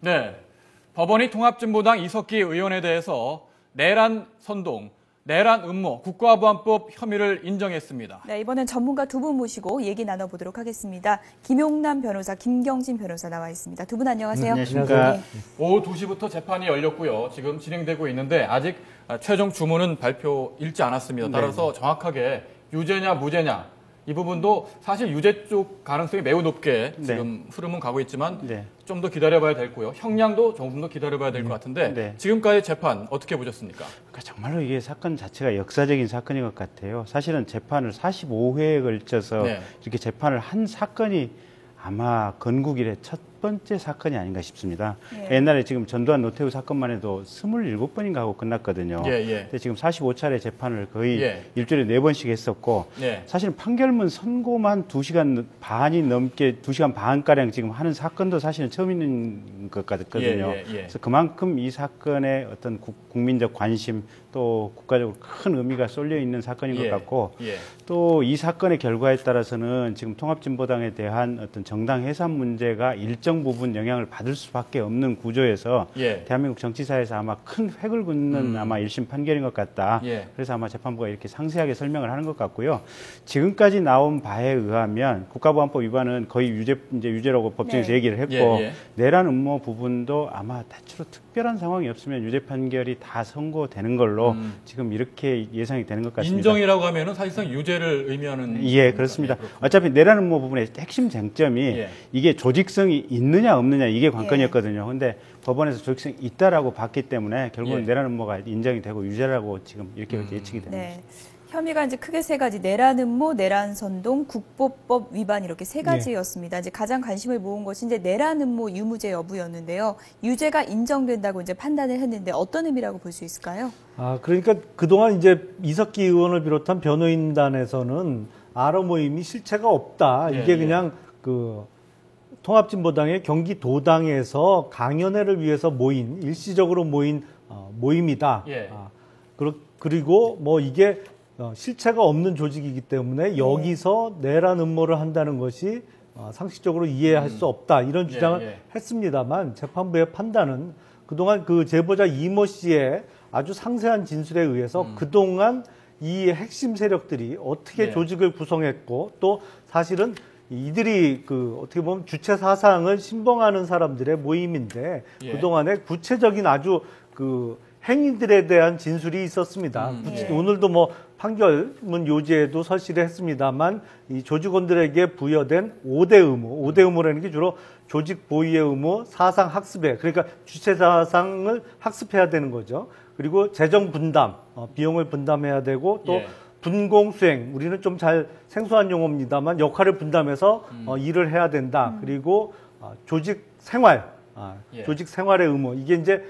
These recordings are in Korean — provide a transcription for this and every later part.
네, 법원이 통합진보당 이석기 의원에 대해서 내란 선동, 내란 음모, 국가보안법 혐의를 인정했습니다. 네, 이번엔 전문가 두 분 모시고 얘기 나눠보도록 하겠습니다. 김용남 변호사, 김경진 변호사 나와 있습니다. 두 분 안녕하세요. 안녕하십니까. 네. 오후 2시부터 재판이 열렸고요. 지금 진행되고 있는데 아직 최종 주문은 발표일지 않았습니다. 따라서 정확하게 유죄냐 무죄냐 이 부분도 사실 유죄 쪽 가능성이 매우 높게 지금 흐름은 가고 있지만 좀 더 기다려봐야 되고요. 형량도 조금 더 기다려봐야 될 것 같은데 지금까지 재판 어떻게 보셨습니까? 그러니까 정말로 이게 사건 자체가 역사적인 사건인 것 같아요. 사실은 재판을 45회에 걸쳐서 이렇게 재판을 한 사건이 아마 건국 이래 첫 번째 사건이 아닌가 싶습니다. 옛날에 지금 전두환 노태우 사건만 해도 27번인가 하고 끝났거든요. 근데 지금 45차례 재판을 거의 일주일에 4번씩 했었고 사실 판결문 선고만 2시간 반이 넘게 2시간 반가량 지금 하는 사건도 사실은 처음 있는 것 같거든요. 그래서 그만큼 이 사건에 어떤 국민적 관심 또 국가적으로 큰 의미가 쏠려 있는 사건인 것 같고 또 이 사건의 결과에 따라서는 지금 통합진보당에 대한 어떤 정당 해산 문제가 일정 부분 영향을 받을 수밖에 없는 구조에서 대한민국 정치사에서 아마 큰 획을 긋는 아마 1심 판결인 것 같다. 그래서 아마 재판부가 이렇게 상세하게 설명을 하는 것 같고요. 지금까지 나온 바에 의하면 국가보안법 위반은 거의 유죄라고 법정에서 얘기를 했고 내란 음모 부분도 아마 대체로 특별한 상황이 없으면 유죄 판결이 다 선고되는 걸로 지금 이렇게 예상이 되는 것 같습니다. 인정이라고 하면은 사실상 유죄를 의미하는 그렇습니다. 어차피 내란 음모 부분의 핵심 쟁점이 이게 조직성이 있느냐 없느냐 이게 관건이었거든요. 근데 법원에서 조직성이 있다라고 봤기 때문에 결국은 내란 음모가 인정이 되고 유죄라고 지금 이렇게 예측이 됩니다. 혐의가 이제 크게 세 가지, 내란 음모, 내란 선동, 국보법 위반 이렇게 세 가지였습니다. 이제 가장 관심을 모은 것이 이제 내란 음모 유무죄 여부였는데요. 유죄가 인정된다고 이제 판단을 했는데 어떤 의미라고 볼 수 있을까요? 그러니까 그동안 이제 이석기 의원을 비롯한 변호인단에서는 아로 모임이 실체가 없다. 이게 그냥 그 통합진보당의 경기도당에서 강연회를 위해서 모인 일시적으로 모인 모임이다. 그리고 뭐 이게 실체가 없는 조직이기 때문에 여기서 내란 음모를 한다는 것이 상식적으로 이해할 수 없다 이런 주장을 했습니다만 재판부의 판단은 그동안 그 제보자 이모 씨의 아주 상세한 진술에 의해서 그동안 이 핵심 세력들이 어떻게 조직을 구성했고 또 사실은 이들이 그 어떻게 보면 주체 사상을 신봉하는 사람들의 모임인데 그동안에 구체적인 아주 그 행위들에 대한 진술이 있었습니다. 오늘도 뭐 판결문 요지에도 설치를 했습니다만 이 조직원들에게 부여된 5대 의무, 5대 의무라는 게 주로 조직 보위의 의무, 사상 학습에 그러니까 주체 사상을 학습해야 되는 거죠. 그리고 재정 분담, 비용을 분담해야 되고 또 분공 수행, 우리는 좀 잘 생소한 용어입니다만 역할을 분담해서 일을 해야 된다. 그리고 조직 생활, 조직 생활의 의무 이게 이제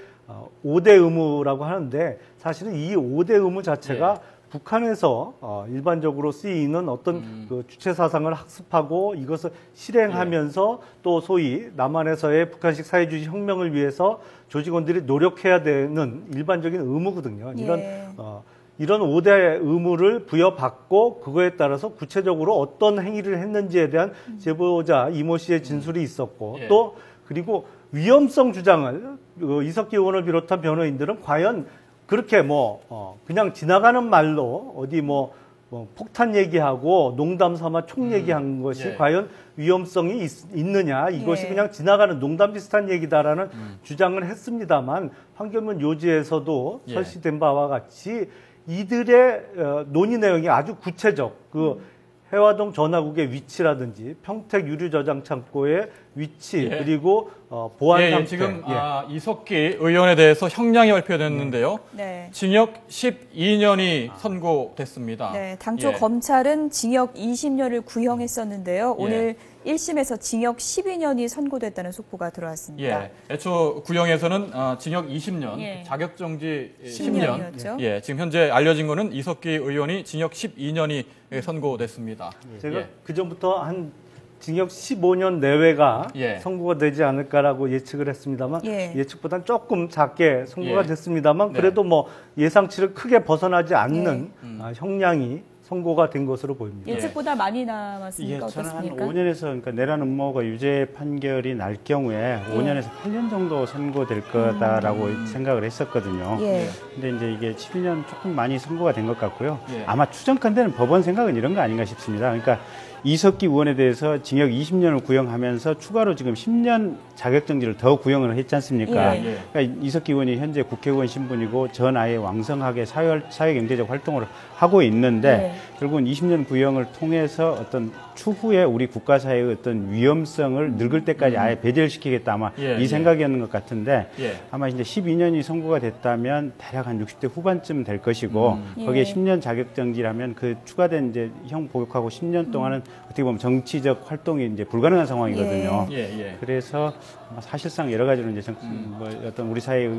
5대 의무라고 하는데 사실은 이 5대 의무 자체가 북한에서 일반적으로 쓰이는 어떤 그 주체 사상을 학습하고 이것을 실행하면서 또 소위 남한에서의 북한식 사회주의 혁명을 위해서 조직원들이 노력해야 되는 일반적인 의무거든요. 이런 5대 의무를 부여받고 그거에 따라서 구체적으로 어떤 행위를 했는지에 대한 제보자 이모 씨의 진술이 있었고 또 그리고 위험성 주장을 이석기 의원을 비롯한 변호인들은 과연 그렇게 그냥 지나가는 말로 어디 폭탄 얘기하고 농담 삼아 총 얘기한 것이 과연 위험성이 있느냐 이것이 그냥 지나가는 농담 비슷한 얘기다라는 주장을 했습니다만 판결문 요지에서도 설치된 바와 같이 이들의 논의 내용이 아주 구체적 해화동 전화국의 위치라든지 평택 유류 저장 창고의 위치 그리고 보안 상태. 지금 이석기 의원에 대해서 형량이 발표됐는데요. 징역 12년이 선고됐습니다. 당초 검찰은 징역 20년을 구형했었는데요. 오늘 1심에서 징역 12년이 선고됐다는 속보가 들어왔습니다. 애초 구형에서는 징역 20년, 자격정지 10년. 지금 현재 알려진 거는 이석기 의원이 징역 12년이 선고됐습니다. 제가 그전부터 한 징역 15년 내외가 선고가 되지 않을까라고 예측을 했습니다만 예측보다는 조금 작게 선고가 됐습니다만 그래도 예상치를 크게 벗어나지 않는 형량이 선고가 된 것으로 보입니다. 예측보다 많이 남았으니까 저는 한 어떻습니까? 5년에서 그러니까 내란 음모가 유죄 판결이 날 경우에 5년에서 8년 정도 선고될 거다라고 생각을 했었거든요. 예. 근데 이제 이게 12년 조금 많이 선고가 된 것 같고요. 예. 아마 추정컨대는 법원 생각은 이런 거 아닌가 싶습니다. 그러니까 이석기 의원에 대해서 징역 20년을 구형하면서 추가로 지금 10년 자격정지를 더 구형을 했지 않습니까? 예. 그러니까 이석기 의원이 현재 국회의원 신분이고 전 아예 왕성하게 사회경제적 활동을 하고 있는데 결국은 20년 구형을 통해서 어떤 추후에 우리 국가사회의 어떤 위험성을 늙을 때까지 아예 배제시키겠다 아마 이 생각이었는 것 같은데 아마 이제 12년이 선고가 됐다면 대략 한 60대 후반쯤 될 것이고 거기에 10년 자격정지라면 그 추가된 이제 형 복역하고 10년 동안은 어떻게 보면 정치적 활동이 이제 불가능한 상황이거든요. 그래서 사실상 여러 가지로 이제 뭐 어떤 우리 사회의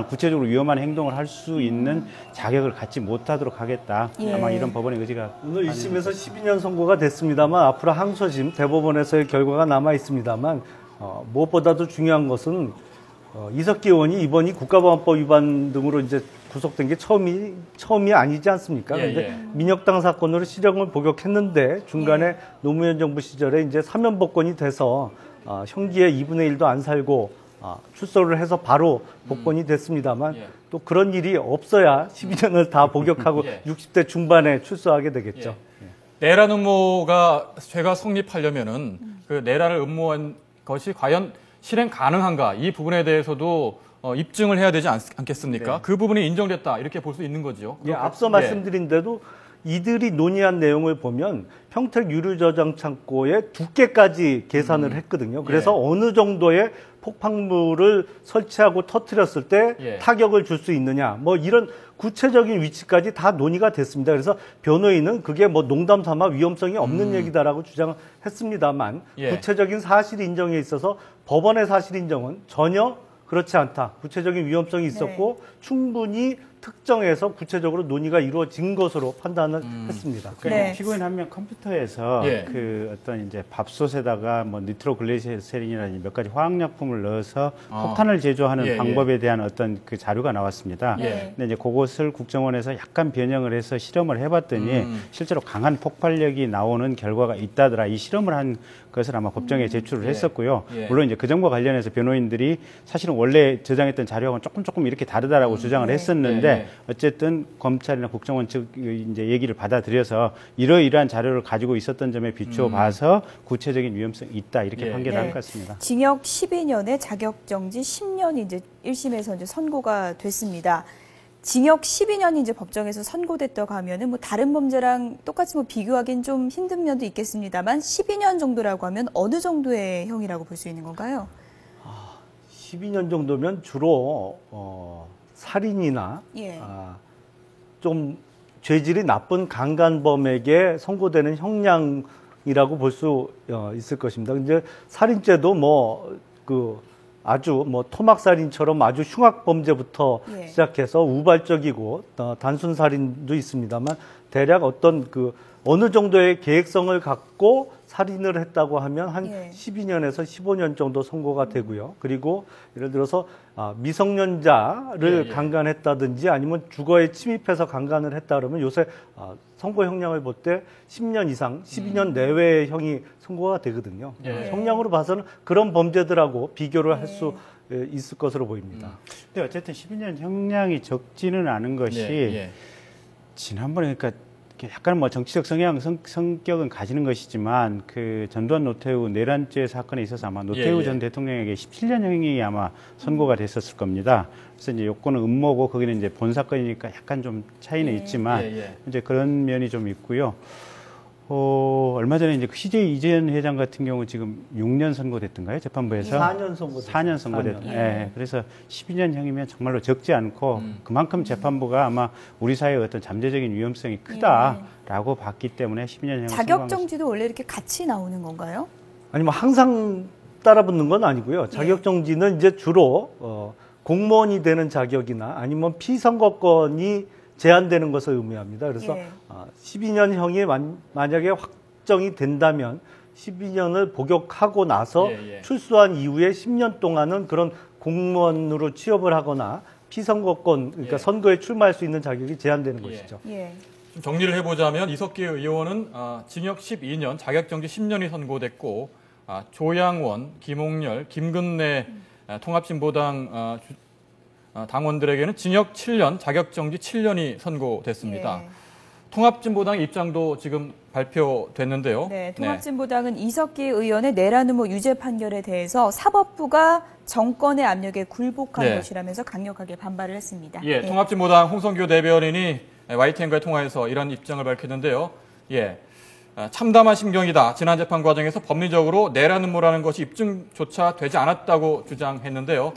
구체적으로 위험한 행동을 할 수 있는 자격을 갖지 못하도록 하겠다. 아마 이런 법원의 의지가 오늘 1심에서 12년 선고가 됐습니다만 앞으로 항소심 대법원에서의 결과가 남아 있습니다만 무엇보다도 중요한 것은 이석기 의원이 이번이 국가보안법 위반 등으로 이제 구속된 게 처음이 아니지 않습니까? 그런데 민혁당 사건으로 실형을 복역했는데 중간에 노무현 정부 시절에 이제 사면복권이 돼서 형기의 2분의 1도 안 살고 출소를 해서 바로 복권이 됐습니다만 또 그런 일이 없어야 12년을 다 복역하고 60대 중반에 출소하게 되겠죠. 내란 음모가 죄가 성립하려면은 그 내란을 음모한 것이 과연 실행 가능한가 이 부분에 대해서도 입증을 해야 되지 않겠습니까? 그 부분이 인정됐다 이렇게 볼 수 있는 거죠. 앞서 말씀드린 대로 이들이 논의한 내용을 보면 평택 유류 저장 창고의 두께까지 계산을 했거든요. 그래서 어느 정도의 폭발물을 설치하고 터뜨렸을 때 타격을 줄 수 있느냐, 뭐 이런 구체적인 위치까지 다 논의가 됐습니다. 그래서 변호인은 그게 뭐 농담 삼아 위험성이 없는 얘기다라고 주장을 했습니다만 구체적인 사실 인정에 있어서 법원의 사실 인정은 전혀 그렇지 않다. 구체적인 위험성이 있었고 충분히 특정해서 구체적으로 논의가 이루어진 것으로 판단을 했습니다. 그러니까 피고인 한 명 컴퓨터에서 그 어떤 이제 밥솥에다가 뭐 니트로글리세린이라든지 몇 가지 화학약품을 넣어서 폭탄을 제조하는 방법에 대한 어떤 그 자료가 나왔습니다. 근데 이제 그것을 국정원에서 약간 변형을 해서 실험을 해봤더니 실제로 강한 폭발력이 나오는 결과가 있다더라. 이 실험을 한 것을 아마 법정에 제출을 했었고요. 물론 이제 그 점과 관련해서 변호인들이 사실은 원래 저장했던 자료하고는 조금 이렇게 다르다라고 주장을 했었는데 어쨌든 검찰이나 국정원 측 이제 얘기를 받아들여서 이러이러한 자료를 가지고 있었던 점에 비추어 봐서 구체적인 위험성이 있다 이렇게 판결을 한 것 같습니다. 징역 12년에 자격정지 10년이 이제 1심에서 이제 선고가 됐습니다. 징역 12년이 이제 법정에서 선고됐다고 하면은 뭐 다른 범죄랑 똑같이 뭐 비교하기는 좀 힘든 면도 있겠습니다만 12년 정도라고 하면 어느 정도의 형이라고 볼 수 있는 건가요? 12년 정도면 주로 살인이나 좀 죄질이 나쁜 강간범에게 선고되는 형량이라고 볼 수 있을 것입니다. 이제 살인죄도 아주 토막살인처럼 아주 흉악 범죄부터 시작해서 우발적이고 단순 살인도 있습니다만 대략 어느 정도의 계획성을 갖고 살인을 했다고 하면 한 12년에서 15년 정도 선고가 되고요. 그리고 예를 들어서 미성년자를 강간했다든지 아니면 주거에 침입해서 강간을 했다 그러면 요새 선고 형량을 볼 때 10년 이상, 12년 내외의 형이 선고가 되거든요. 형량으로 봐서는 그런 범죄들하고 비교를 할 수 있을 것으로 보입니다. 근데 어쨌든 12년 형량이 적지는 않은 것이 지난번에 그러니까 약간 뭐 정치적 성격은 가지는 것이지만 그 전두환 노태우 내란죄 사건에 있어서 아마 노태우 전 대통령에게 17년형이 아마 선고가 됐었을 겁니다. 그래서 이제 요건은 음모고 거기는 이제 본 사건이니까 약간 좀 차이는 있지만 이제 그런 면이 좀 있고요. 얼마 전에 이제 CJ 이재현 회장 같은 경우 지금 6년 선고됐던가요? 재판부에서? 4년 선고됐죠. 4년 선고됐죠. 그래서 12년형이면 정말로 적지 않고 그만큼 재판부가 아마 우리 사회의 어떤 잠재적인 위험성이 크다라고 봤기 때문에 12년형을 자격정지도 원래 이렇게 같이 나오는 건가요? 아니면 항상 따라붙는 건 아니고요. 자격정지는 이제 주로 공무원이 되는 자격이나 아니면 피선거권이 제한되는 것을 의미합니다. 그래서 12년형이 만약에 확정이 된다면 12년을 복역하고 나서 출소한 이후에 10년 동안은 그런 공무원으로 취업을 하거나 피선거권, 그러니까 선거에 출마할 수 있는 자격이 제한되는 것이죠. 좀 정리를 해보자면 이석기 의원은 징역 12년, 자격정지 10년이 선고됐고 조양원, 김홍렬, 김근래 통합진보당 당원들에게는 징역 7년, 자격정지 7년이 선고됐습니다. 예. 통합진보당 입장도 지금 발표됐는데요. 네, 통합진보당은 이석기 의원의 내란 음모 유죄 판결에 대해서 사법부가 정권의 압력에 굴복한 네. 것이라면서 강력하게 반발을 했습니다. 예, 통합진보당 홍성규 대변인이 YTN과의 통화에서 이런 입장을 밝혔는데요. 예, 참담한 심경이다. 지난 재판 과정에서 법리적으로 내란 음모라는 것이 입증조차 되지 않았다고 주장했는데요.